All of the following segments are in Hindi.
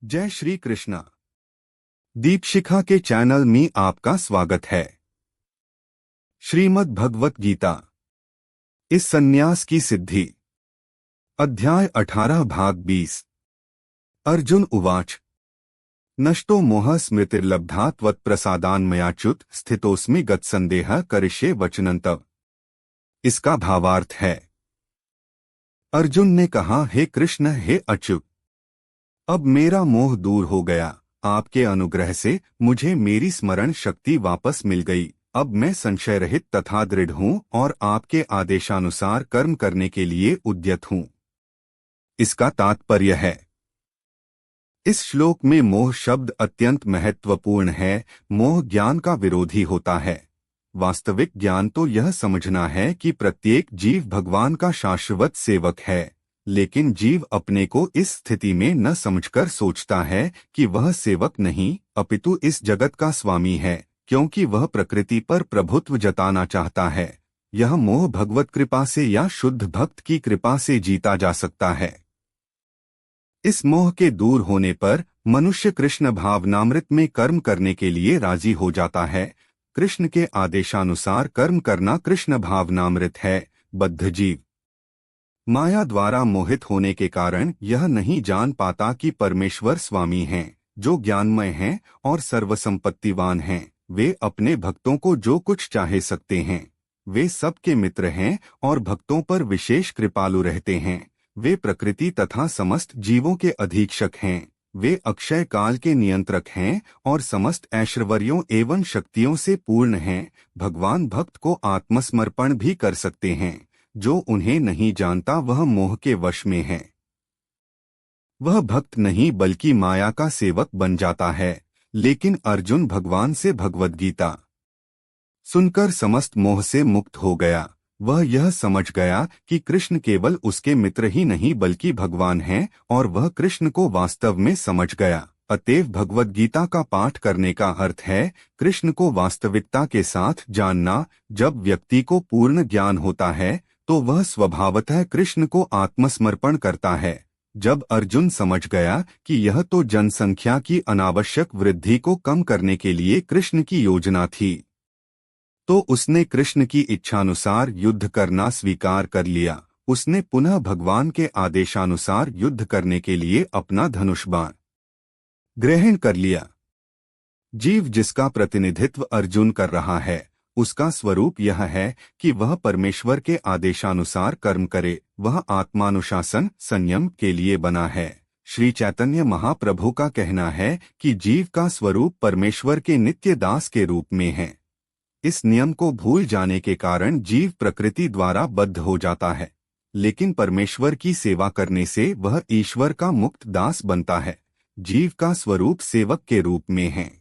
जय श्री कृष्णा। दीपशिखा के चैनल में आपका स्वागत है। श्रीमद् भगवत गीता इस संन्यास की सिद्धि, अध्याय 18 भाग 20। अर्जुन उवाच नष्टो मोह स्मृतिर्लब्धा त्वत्प्रसादान्मयाच्युत स्थितोस्मि गतसंदेह करिष्ये वचनं तव। इसका भावार्थ है, अर्जुन ने कहा, हे कृष्ण, हे अच्युत, अब मेरा मोह दूर हो गया। आपके अनुग्रह से मुझे मेरी स्मरण शक्ति वापस मिल गई। अब मैं संशय रहित तथा दृढ़ हूँ और आपके आदेशानुसार कर्म करने के लिए उद्यत हूँ। इसका तात्पर्य है, इस श्लोक में मोह शब्द अत्यंत महत्वपूर्ण है। मोह ज्ञान का विरोधी होता है। वास्तविक ज्ञान तो यह समझना है कि प्रत्येक जीव भगवान का शाश्वत सेवक है, लेकिन जीव अपने को इस स्थिति में न समझकर सोचता है कि वह सेवक नहीं अपितु इस जगत का स्वामी है, क्योंकि वह प्रकृति पर प्रभुत्व जताना चाहता है। यह मोह भगवत कृपा से या शुद्ध भक्त की कृपा से जीता जा सकता है। इस मोह के दूर होने पर मनुष्य कृष्ण भावनामृत में कर्म करने के लिए राजी हो जाता है। कृष्ण के आदेशानुसार कर्म करना कृष्ण भावनामृत है। बद्ध जीव माया द्वारा मोहित होने के कारण यह नहीं जान पाता कि परमेश्वर स्वामी हैं, जो ज्ञानमय हैं और सर्वसंपत्तिवान हैं। वे अपने भक्तों को जो कुछ चाहे सकते हैं। वे सबके मित्र हैं और भक्तों पर विशेष कृपालु रहते हैं। वे प्रकृति तथा समस्त जीवों के अधीक्षक हैं। वे अक्षय काल के नियंत्रक हैं और समस्त ऐश्वर्यों एवं शक्तियों से पूर्ण हैं। भगवान भक्त को आत्मसमर्पण भी कर सकते हैं। जो उन्हें नहीं जानता वह मोह के वश में है। वह भक्त नहीं बल्कि माया का सेवक बन जाता है। लेकिन अर्जुन भगवान से भगवद गीता सुनकर समस्त मोह से मुक्त हो गया। वह यह समझ गया कि कृष्ण केवल उसके मित्र ही नहीं बल्कि भगवान हैं और वह कृष्ण को वास्तव में समझ गया। अतएव भगवद गीता का पाठ करने का अर्थ है कृष्ण को वास्तविकता के साथ जानना। जब व्यक्ति को पूर्ण ज्ञान होता है तो वह स्वभावतः कृष्ण को आत्मसमर्पण करता है। जब अर्जुन समझ गया कि यह तो जनसंख्या की अनावश्यक वृद्धि को कम करने के लिए कृष्ण की योजना थी, तो उसने कृष्ण की इच्छानुसार युद्ध करना स्वीकार कर लिया। उसने पुनः भगवान के आदेशानुसार युद्ध करने के लिए अपना धनुष बाण ग्रहण कर लिया। जीव जिसका प्रतिनिधित्व अर्जुन कर रहा है, उसका स्वरूप यह है कि वह परमेश्वर के आदेशानुसार कर्म करे। वह आत्मानुशासन संयम के लिए बना है। श्री चैतन्य महाप्रभु का कहना है कि जीव का स्वरूप परमेश्वर के नित्य दास के रूप में है। इस नियम को भूल जाने के कारण जीव प्रकृति द्वारा बद्ध हो जाता है, लेकिन परमेश्वर की सेवा करने से वह ईश्वर का मुक्त दास बनता है। जीव का स्वरूप सेवक के रूप में है।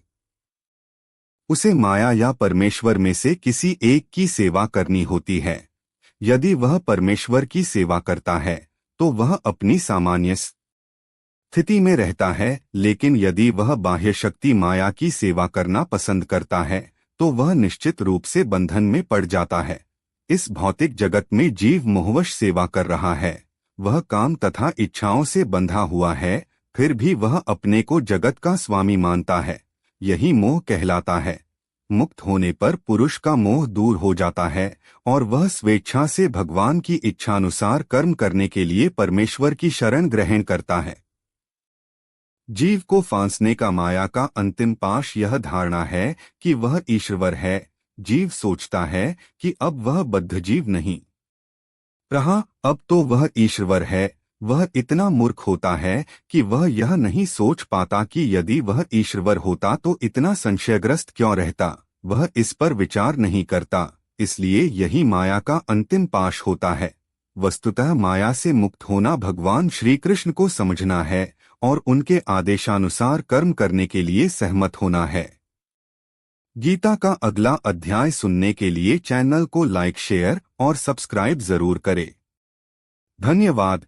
उसे माया या परमेश्वर में से किसी एक की सेवा करनी होती है। यदि वह परमेश्वर की सेवा करता है तो वह अपनी सामान्य स्थिति में रहता है, लेकिन यदि वह बाह्य शक्ति माया की सेवा करना पसंद करता है तो वह निश्चित रूप से बंधन में पड़ जाता है। इस भौतिक जगत में जीव मोहवश सेवा कर रहा है। वह काम तथा इच्छाओं से बंधा हुआ है, फिर भी वह अपने को जगत का स्वामी मानता है। यही मोह कहलाता है। मुक्त होने पर पुरुष का मोह दूर हो जाता है और वह स्वेच्छा से भगवान की इच्छानुसार कर्म करने के लिए परमेश्वर की शरण ग्रहण करता है। जीव को फांसने का माया का अंतिम पाश यह धारणा है कि वह ईश्वर है। जीव सोचता है कि अब वह बद्ध जीव नहीं रहा, अब तो वह ईश्वर है। वह इतना मूर्ख होता है कि वह यह नहीं सोच पाता कि यदि वह ईश्वर होता तो इतना संशयग्रस्त क्यों रहता। वह इस पर विचार नहीं करता। इसलिए यही माया का अंतिम पाश होता है। वस्तुतः माया से मुक्त होना भगवान श्री कृष्ण को समझना है और उनके आदेशानुसार कर्म करने के लिए सहमत होना है। गीता का अगला अध्याय सुनने के लिए चैनल को लाइक, शेयर और सब्सक्राइब जरूर करें। धन्यवाद।